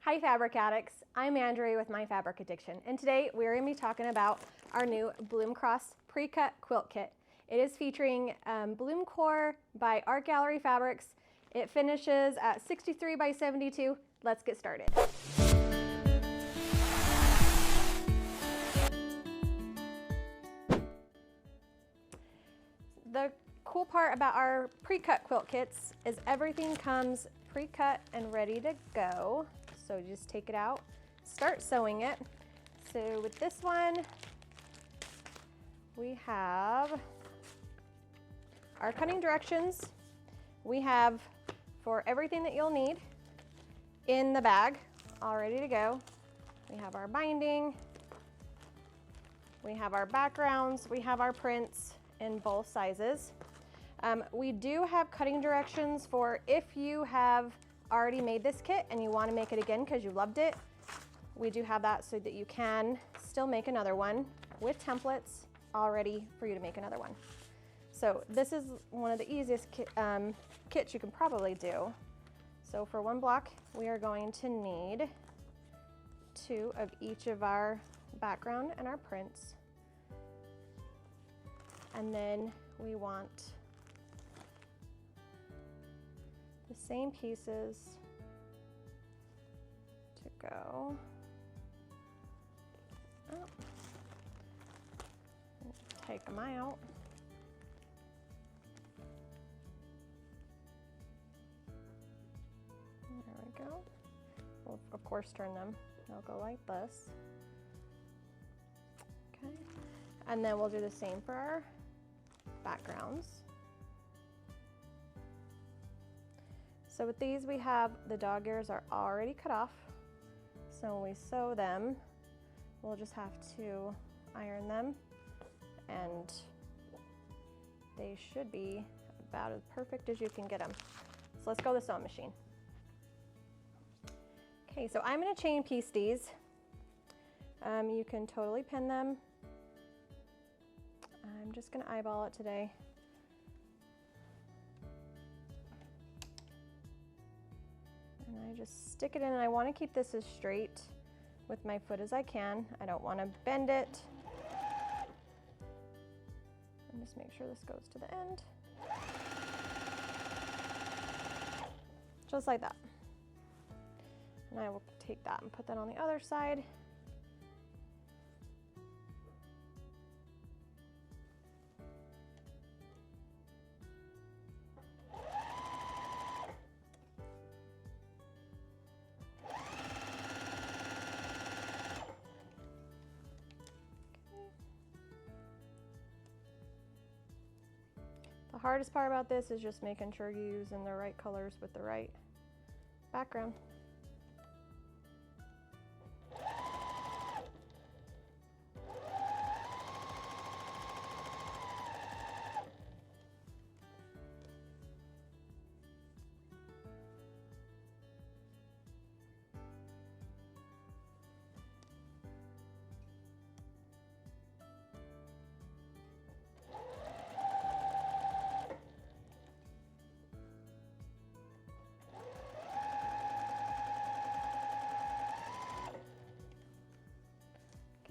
Hi Fabric Addicts, I'm Andrea with My Fabric Addiction, and today we're going to be talking about our new Bloomcross Precut Quilt Kit. It is featuring Bloomcore by Art Gallery Fabrics. It finishes at 63 by 72. Let's get started. The cool part about our pre-cut quilt kits is everything comes pre-cut and ready to go. So you just take it out, start sewing it. So with this one, we have our cutting directions. We have for everything that you'll need in the bag, all ready to go. We have our binding, we have our backgrounds, we have our prints in both sizes. We do have cutting directions for if you have already made this kit and you want to make it again because you loved it. We do have that so that you can still make another one with templates all ready for you to make another one. So this is one of the easiest kits you can probably do. So for one block, we are going to need 2 of each of our background and our prints. And then we want the same pieces to go up. Take them out. There we go. We'll of course turn them. They'll go like this. Okay. And then we'll do the same for our backgrounds. So with these, we have the dog ears are already cut off. So when we sew them, we'll just have to iron them and they should be about as perfect as you can get them. So let's go to the sewing machine. Okay, so I'm gonna chain piece these. You can totally pin them. I'm just gonna eyeball it today. And I just stick it in, and I want to keep this as straight with my foot as I can. I don't want to bend it. And just make sure this goes to the end. Just like that. And I will take that and put that on the other side. The hardest part about this is just making sure you're using the right colors with the right background.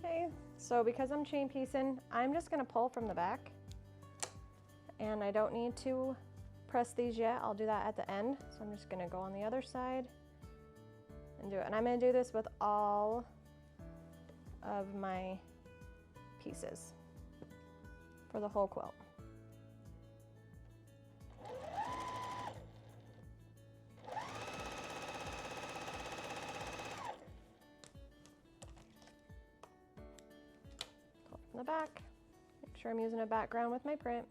Okay, so because I'm chain piecing, I'm just gonna pull from the back, and I don't need to press these yet. I'll do that at the end. So I'm just gonna go on the other side and do it. And I'm gonna do this with all of my pieces for the whole quilt. The back, make sure I'm using a background with my print.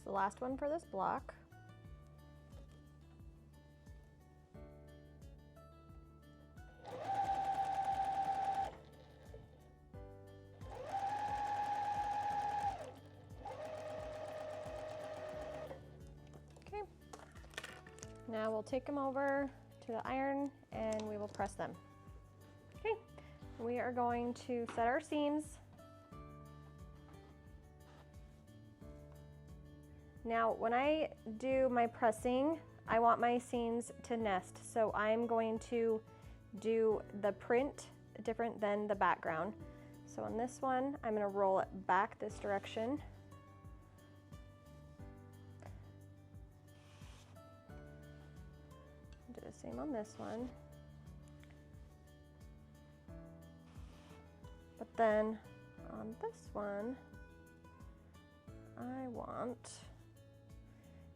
It's the last one for this block. Okay. Now we'll take them over to the iron and we will press them. Okay. We are going to set our seams. Now, when I do my pressing, I want my seams to nest. So I'm going to do the print different than the background. So on this one, I'm going to roll it back this direction. Do the same on this one. But then on this one, I want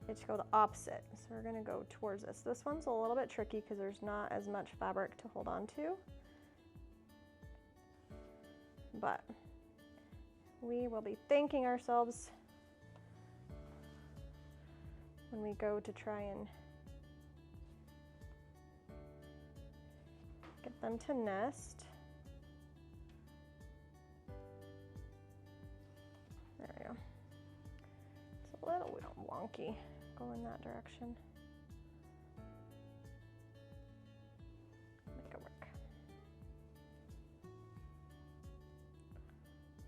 it to go the opposite. So we're gonna go towards this. This one's a little bit tricky because there's not as much fabric to hold on to. But we will be thanking ourselves when we go to try and get them to nest. There we go. It's a little wonky. Go in that direction. Make it work.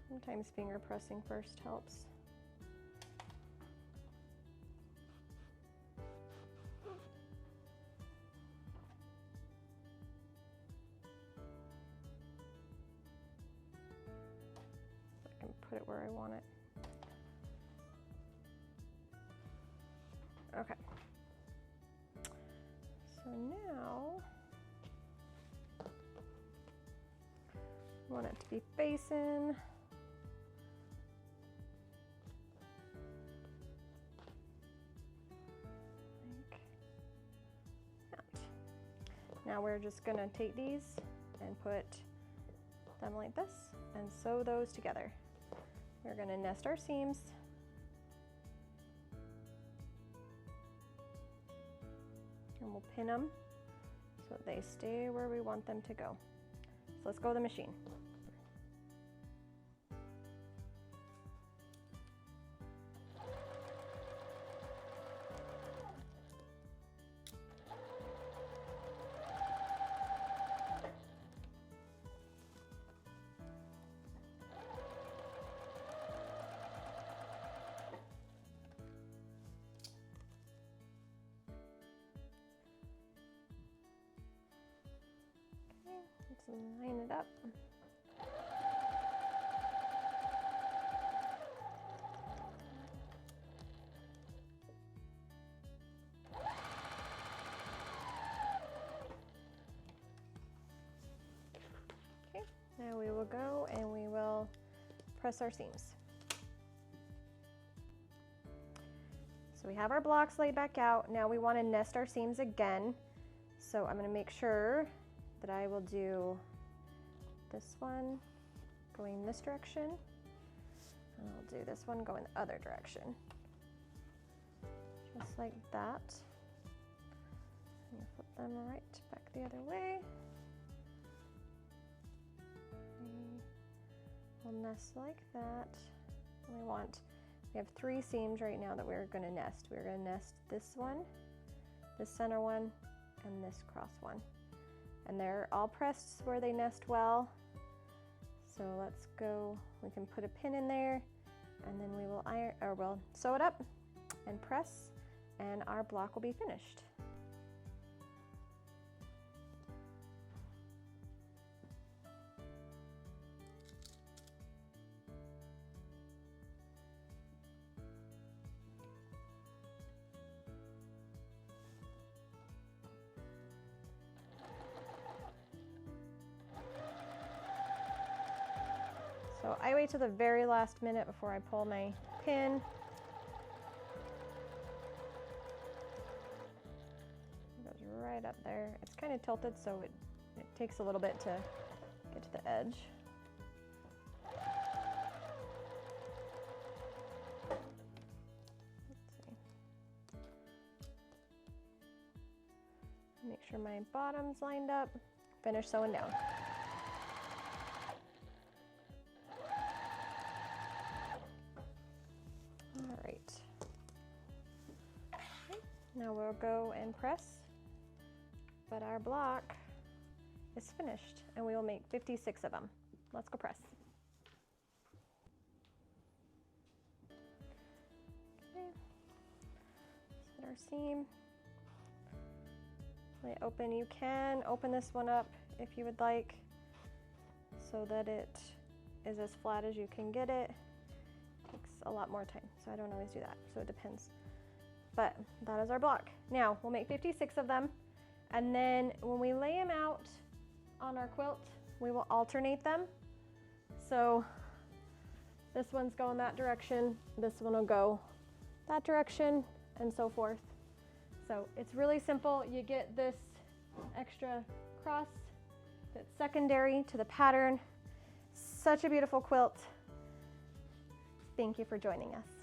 Sometimes finger pressing first helps. I can put it where I want it. Okay. So now I want it to be facing. Like that. Now we're just going to take these and put them like this and sew those together. We're going to nest our seams. And we'll pin them so that they stay where we want them to go. So let's go to the machine. Let's line it up. Okay, now we will go and we will press our seams. So we have our blocks laid back out. Now we want to nest our seams again. So I'm going to make sure that I will do this one going this direction, and I'll do this one going the other direction. Just like that. I'm gonna flip them right back the other way. We'll nest like that. And we have 3 seams right now that we're gonna nest. We're gonna nest this one, this center one, and this cross one. And they're all pressed where they nest well. So let's go, we can put a pin in there and then we will iron, or we'll sew it up and press, and our block will be finished. So I wait till the very last minute before I pull my pin. It goes right up there. It's kind of tilted, so it takes a little bit to get to the edge. Make sure my bottom's lined up. Finish sewing down. All right. Now we'll go and press, but our block is finished and we will make 56 of them. Let's go press. Okay. Set our seam. Lay it open. You can open this one up if you would like so that it is as flat as you can get it. Takes a lot more time, so I don't always do that, so it depends. But that is our block. Now we'll make 56 of them, and then when we lay them out on our quilt, we will alternate them. So this one's going that direction, this one will go that direction, and so forth. So it's really simple. You get this extra cross that's secondary to the pattern. Such a beautiful quilt. Thank you for joining us.